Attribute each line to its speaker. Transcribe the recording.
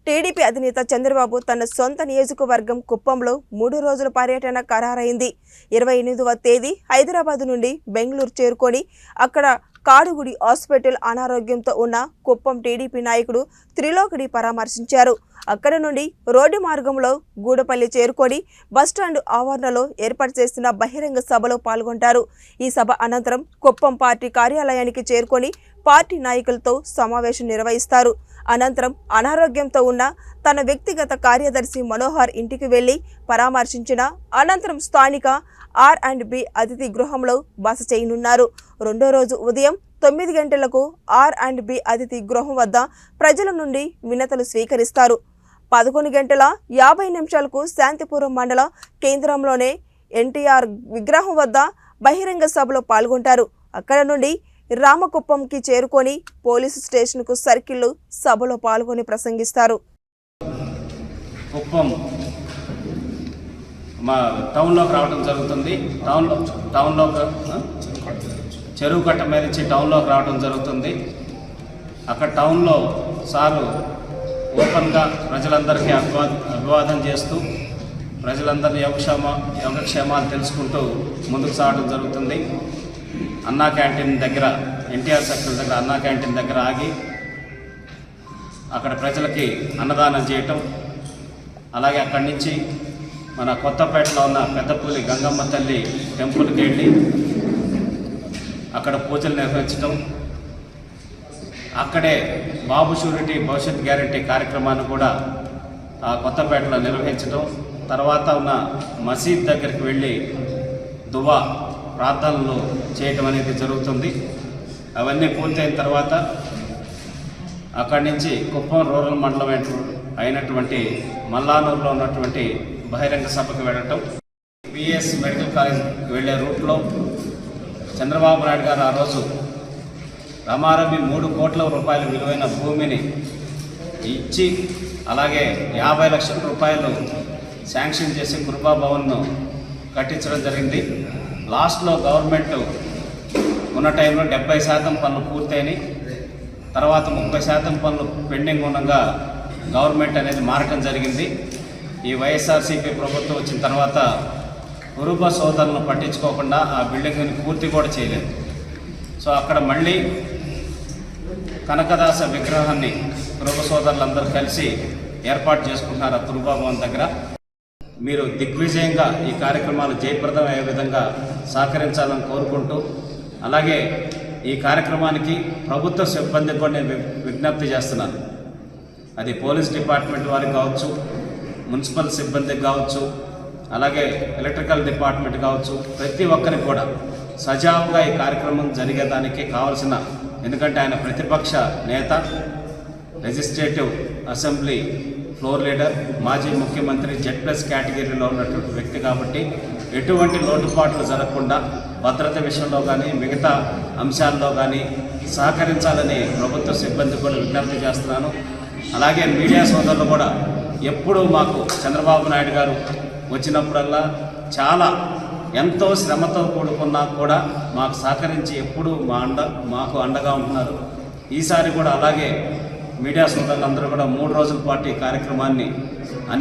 Speaker 1: TDP అధినేత చంద్రబాబు తన సొంత నియోజకవర్గం కుప్పంలో 3 రోజుల పర్యటన ఖరారైంది. 28వ తేదీ హైదరాబాద్ నుండి బెంగళూరు చేరుకొని అక్కడ కాడుగుడి హాస్పిటల్ అనారోగ్యంతో ఉన్న కుప్పం టీడీపీ నాయకుడు త్రిలోకిని పరామర్శించారు. అక్కడ నుండి రోడ్డు మార్గంలో గూడపల్లి చేరుకొని బస్టాండ్ ఆవరణలో ఏర్పాటు చేసిన బహిరంగ సభలో పాల్గొంటారు. ఈ సభ అనంతరం కుప్పం పార్టీ కార్యాలయానికి చేరుకొని పార్టీ నాయకులతో సమావేశం నిర్వహిస్తారు. అనంతరం అనారోగ్యంతో ఉన్న తన వ్యక్తిగత కార్యదర్శి మనోహర్ ఇంటికి వెళ్లి పరామర్శించిన అనంతరం స్థానిక R&B అతిథి గృహంలో బస చేయనున్నారు. రెండో రోజు ఉదయం 9 గంటలకు R&B అతిథి గృహం వద్ద ప్రజల నుండి వినతులు స్వీకరిస్తారు. 11 గంటల 50 నిమిషాలకు శాంతిపురం మండల కేంద్రంలోనే NTR విగ్రహం వద్ద బహిరంగ సభలో పాల్గొంటారు. అక్కడ నుండి రామకుప్పంకి చేరుకొని పోలీసు స్టేషన్కు సర్కిల్ సభలో పాల్గొని ప్రసంగిస్తారు.
Speaker 2: కుప్పం మా టౌన్లోకి రావడం జరుగుతుంది. టౌన్లో చెరువు కట్ట మీద నుంచి టౌన్లోకి రావడం జరుగుతుంది. అక్కడ టౌన్లో సారు ఓపెన్గా ప్రజలందరికీ అభివాదం చేస్తూ ప్రజలందరినీ యోగక్షేమాలు తెలుసుకుంటూ ముందుకు సాగడం జరుగుతుంది. అన్నా క్యాంటీన్ దగ్గర ఎన్టీఆర్ సర్కిల్ దగ్గర అన్నా క్యాంటీన్ దగ్గర ఆగి అక్కడ ప్రజలకి అన్నదానం చేయటం, అలాగే అక్కడి నుంచి మన కొత్తపేటలో ఉన్న పెద్దపూలి గంగమ్మ తల్లి టెంపుల్కి వెళ్ళి అక్కడ పూజలు నిర్వహించడం, అక్కడే బాబు షూరిటీ భవిష్యత్ గ్యారంటీ కార్యక్రమాన్ని కూడా ఆ కొత్తపేటలో నిర్వహించడం, తర్వాత ఉన్న మసీద్ దగ్గరికి వెళ్ళి దువా ప్రార్థనలు చేయటం అనేది జరుగుతుంది. అవన్నీ పూర్తయిన తర్వాత అక్కడి నుంచి కుప్పం రూరల్ మండలం అయినటువంటి మల్లానూరులో ఉన్నటువంటి బహిరంగ సభకు వెళ్ళటం, పిఎస్ మెడికల్ కాలేజ్కి వెళ్ళే రూట్లో చంద్రబాబు నాయుడు గారు ఆ రోజు రమారమి 3 కోట్ల రూపాయల విలువైన భూమిని ఇచ్చి అలాగే 50 లక్షల రూపాయలు శాంక్షన్ చేసి కృపా భవన్ను కట్టించడం జరిగింది. లాస్ట్లో గవర్నమెంట్ ఉన్న టైంలో 70% పనులు పూర్తయినాయి. తర్వాత 30% పనులు పెండింగ్ ఉండగా గవర్నమెంట్ అనేది మారటం జరిగింది. ఈ వైఎస్ఆర్సీపీ ప్రభుత్వం వచ్చిన తర్వాత కురుబ సోదరులను పట్టించుకోకుండా ఆ బిల్డింగ్ని పూర్తి కూడా చేయలేదు. సో అక్కడ మళ్ళీ కనకదాస విగ్రహాన్ని కురుబ సోదరులందరూ కలిసి ఏర్పాటు చేసుకుంటున్నారు ఆ కురుబా భవన్ దగ్గర. మీరు దిగ్విజయంగా ఈ కార్యక్రమాలు జయప్రదం అయ్యే విధంగా సహకరించాలని కోరుకుంటూ, అలాగే ఈ కార్యక్రమానికి ప్రభుత్వ సిబ్బందికి కూడా నేను విజ్ఞప్తి చేస్తున్నాను. అది పోలీస్ డిపార్ట్మెంట్ వారికి కావచ్చు, మున్సిపల్ సిబ్బందికి కావచ్చు, అలాగే ఎలక్ట్రికల్ డిపార్ట్మెంట్ కావచ్చు, ప్రతి ఒక్కరికి కూడా సజావుగా ఈ కార్యక్రమం జరిగేదానికి కావాల్సిన, ఎందుకంటే ఆయన ప్రతిపక్ష నేత, లెజిస్లేటివ్ అసెంబ్లీ ఫ్లోర్ లీడర్, మాజీ ముఖ్యమంత్రి, Z+ కేటగిరీలో ఉన్నటువంటి వ్యక్తి కాబట్టి ఎటువంటి లోటుపాట్లు జరగకుండా భద్రత విషయంలో కానీ మిగతా అంశాల్లో కానీ సహకరించాలని ప్రభుత్వ సిబ్బంది కూడా విజ్ఞప్తి చేస్తున్నాను. అలాగే మీడియా సోదరులు కూడా ఎప్పుడూ మాకు చంద్రబాబు నాయుడు గారు వచ్చినప్పుడల్లా చాలా ఎంతో శ్రమతో కూడుకున్నా కూడా మాకు సహకరించి ఎప్పుడూ మాకు అండగా ఉంటున్నారు. ఈసారి కూడా అలాగే మీడియా సోదరులందరూ కూడా 3 రోజుల పాటు ఈ కార్యక్రమాన్ని